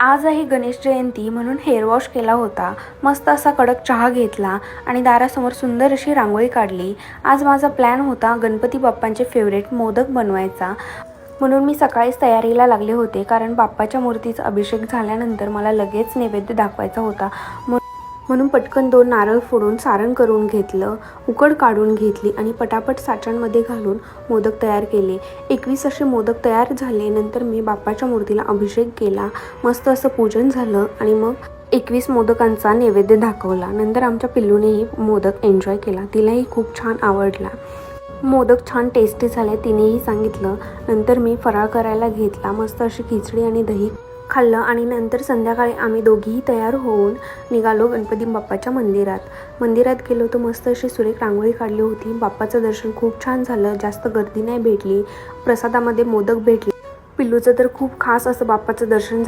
आज आहे गणेश जयंती म्हणून हेअर वॉश केला होता. मस्त असा कडक चहा घेतला आणि दारासमोर सुंदर अशी रांगोळी काढली. आज माझा प्लॅन होता गणपती बाप्पांचे फेवरेट मोदक बनवायचा. म्हणून मी सकाळीच तयारीला लागले होते, कारण बाप्पाच्या मूर्तीचा अभिषेक झाल्यानंतर मला लगेच नैवेद्य दाखवायचा होता. म्हणून पटकन 2 नारळ फोडून सारण करून घेतलं, उकड काढून घेतली आणि पटापट साच्यांमध्ये घालून मोदक तयार केले. 21 असे मोदक तयार झाले. नंतर मी बाप्पाच्या मूर्तीला अभिषेक केला, मस्त असं पूजन झालं आणि मग 21 मोदकांचा नैवेद्य दाखवला. नंतर आमच्या पिल्लूनेही मोदक एन्जॉय केला, तिलाही खूप छान आवडला. मोदक छान टेस्टी झाले तिनेही सांगितलं. नंतर मी फराळ करायला घेतला, मस्त अशी खिचडी आणि दही खाल्लं आणि नंतर संध्याकाळी आम्ही दोघीही तयार होऊन निघालो गणपती बाप्पाच्या मंदिरात गेलो तर मस्त अशी सुरेख रांगोळी काढली होती. बाप्पाचं दर्शन खूप छान झालं, जास्त गर्दी नाही भेटली. प्रसादामध्ये मोदक भेटले. पिल्लूचं तर खूप खास असं बाप्पाचं दर्शन